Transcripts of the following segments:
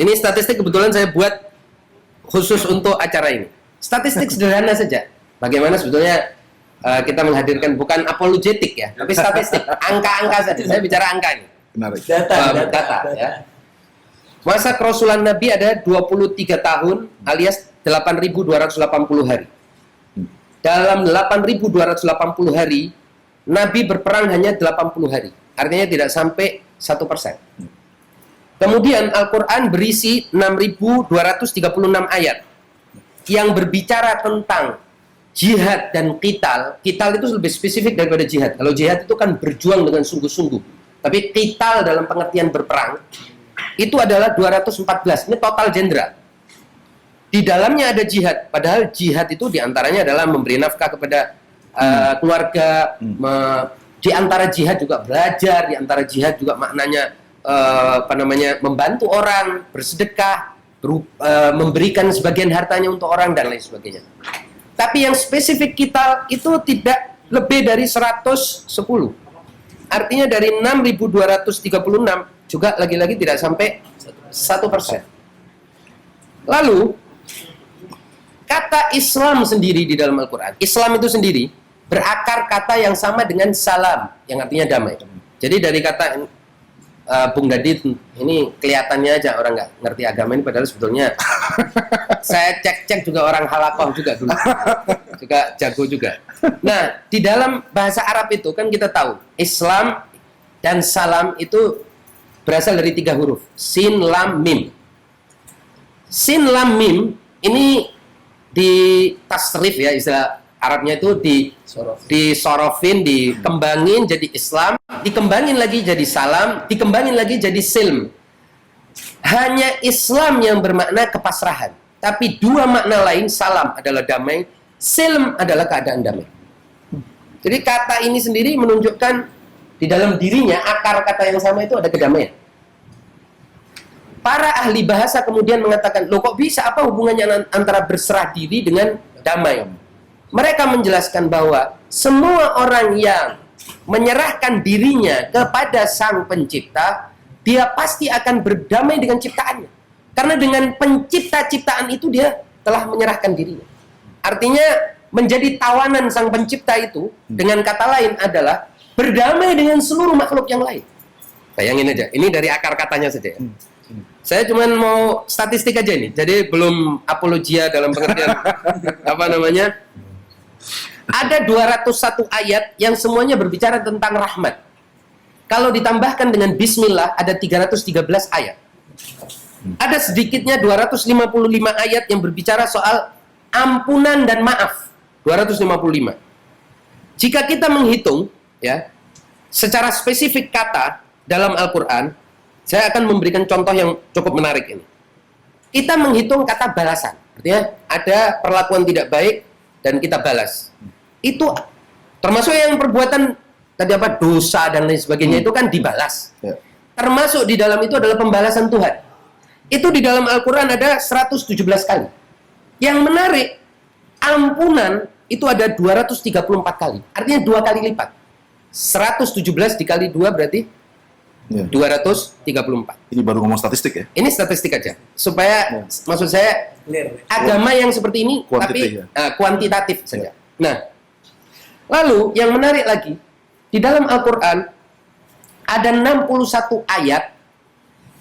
Ini statistik kebetulan saya buat khusus untuk acara ini. Statistik sederhana saja. Bagaimana sebetulnya kita menghadirkan bukan apologetik ya, tapi statistik, angka-angka saja. Saya bicara angka ini. Menarik. Data ya. Masa kerasulan Nabi ada 23 tahun alias 8.280 hari. Dalam 8.280 hari, Nabi berperang hanya 80 hari. Artinya tidak sampai 1%. Kemudian Al-Quran berisi 6.236 ayat yang berbicara tentang jihad dan qital. Qital itu lebih spesifik daripada jihad. Kalau jihad itu kan berjuang dengan sungguh-sungguh. Tapi qital dalam pengertian berperang itu adalah 214. Ini total jenderal. Di dalamnya ada jihad. Padahal jihad itu diantaranya adalah memberi nafkah kepada keluarga. Di antara jihad juga belajar. Di antara jihad juga maknanya membantu orang, bersedekah, memberikan sebagian hartanya untuk orang dan lain sebagainya. Tapi yang spesifik kita itu tidak lebih dari 110. Artinya dari 6.236 juga lagi-lagi tidak sampai 1%. Lalu kata Islam sendiri di dalam Al-Quran, Islam itu sendiri berakar kata yang sama dengan salam, yang artinya damai. Jadi dari kata Bung Dadi ini kelihatannya aja orang nggak ngerti agama ini, padahal sebetulnya saya cek juga orang halakoh juga dulu, juga jago juga. Nah, di dalam bahasa Arab itu kan kita tahu Islam dan salam itu berasal dari 3 huruf, sin, lam, mim. Sin, lam, mim ini di tasrif ya, istilah Arabnya itu disorofin, dikembangin jadi Islam, dikembangin lagi jadi salam, dikembangin lagi jadi silm. Hanya Islam yang bermakna kepasrahan. Tapi 2 makna lain, salam adalah damai, silm adalah keadaan damai. Jadi kata ini sendiri menunjukkan di dalam dirinya, akar kata yang sama itu ada kedamaian. Para ahli bahasa kemudian mengatakan, loh kok bisa, apa hubungannya antara berserah diri dengan damai? Mereka menjelaskan bahwa semua orang yang menyerahkan dirinya kepada Sang Pencipta, dia pasti akan berdamai dengan ciptaannya. Karena dengan pencipta ciptaan itu dia telah menyerahkan dirinya. Artinya menjadi tawanan Sang Pencipta itu dengan kata lain adalah berdamai dengan seluruh makhluk yang lain. Bayangin aja, ini dari akar katanya saja. Saya cuma mau statistik aja ini, jadi belum apologia dalam pengertian Ada 201 ayat yang semuanya berbicara tentang rahmat. Kalau ditambahkan dengan bismillah ada 313 ayat. Ada sedikitnya 255 ayat yang berbicara soal ampunan dan maaf. 255. Jika kita menghitung ya, secara spesifik kata dalam Al-Qur'an, saya akan memberikan contoh yang cukup menarik ini. Kita menghitung kata balasan. Artinya ada perlakuan tidak baik dan kita balas. Itu termasuk yang perbuatan tadi dosa dan lain sebagainya itu kan dibalas. Termasuk di dalam itu adalah pembalasan Tuhan. Itu di dalam Al-Quran ada 117 kali. Yang menarik, ampunan itu ada 234 kali. Artinya 2 kali lipat. 117 dikali 2 berarti 234. Ini baru ngomong statistik ya? Ini statistik aja. Supaya maksud saya agama yang seperti ini tapi kuantitatif saja. Nah, lalu yang menarik lagi, di dalam Al-Quran ada 61 ayat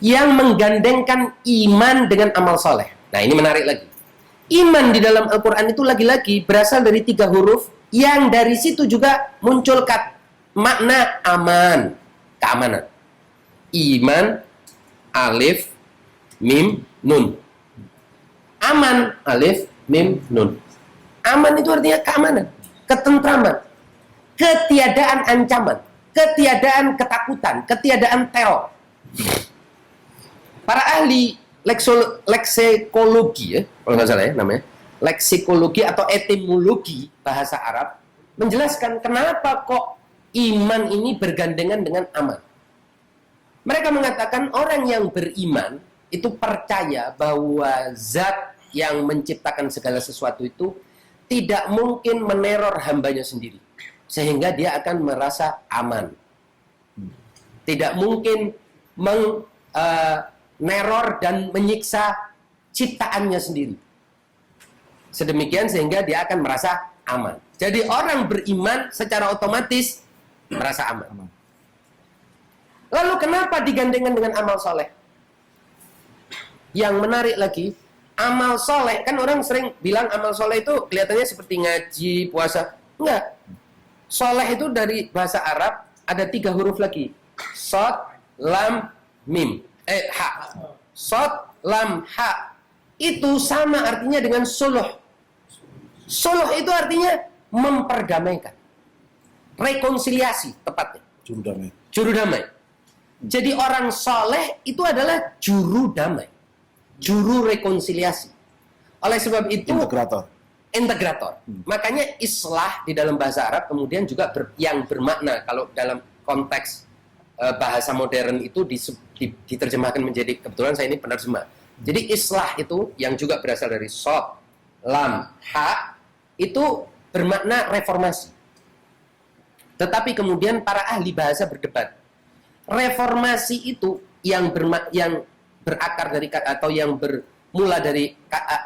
yang menggandengkan iman dengan amal soleh. Nah, ini menarik lagi. Iman di dalam Al-Quran itu lagi-lagi berasal dari 3 huruf yang dari situ juga muncul makna aman, keamanan. Iman, alif, mim, nun. Aman, alif, mim, nun. Aman itu artinya keamanan, ketentraman, ketiadaan ancaman, ketiadaan ketakutan, ketiadaan teror. Para ahli leksikologi ya, kalau nggak salah ya namanya, leksikologi atau etimologi bahasa Arab menjelaskan kenapa kok iman ini bergandengan dengan aman. Mereka mengatakan orang yang beriman itu percaya bahwa zat yang menciptakan segala sesuatu itu tidak mungkin meneror hambanya sendiri. Sehingga dia akan merasa aman. Tidak mungkin neror dan menyiksa ciptaannya sendiri. Sedemikian sehingga dia akan merasa aman. Jadi orang beriman secara otomatis merasa aman. Lalu kenapa digandengkan dengan amal soleh? Yang menarik lagi, amal soleh, kan orang sering bilang amal soleh itu kelihatannya seperti ngaji, puasa. Enggak. Soleh itu dari bahasa Arab ada 3 huruf lagi. Sod, lam, mim. Ha. Sod, lam, ha. Itu sama artinya dengan suluh. Suluh itu artinya memperdamaikan. Rekonsiliasi tepatnya. Juru damai. Juru damai. Jadi orang soleh itu adalah juru damai. Juru rekonsiliasi. Oleh sebab itu integrator. Makanya islah di dalam bahasa Arab kemudian juga yang bermakna, kalau dalam konteks bahasa modern itu diterjemahkan menjadi, kebetulan saya ini penerjemah. Jadi islah itu yang juga berasal dari sod, lam, ha, itu bermakna reformasi. Tetapi kemudian para ahli bahasa berdebat. Reformasi itu yang berakar dari atau yang bermula dari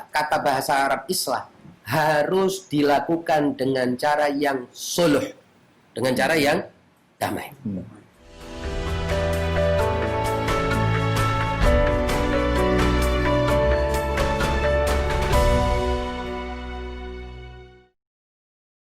kata bahasa Arab islah harus dilakukan dengan cara yang suluh, dengan cara yang damai.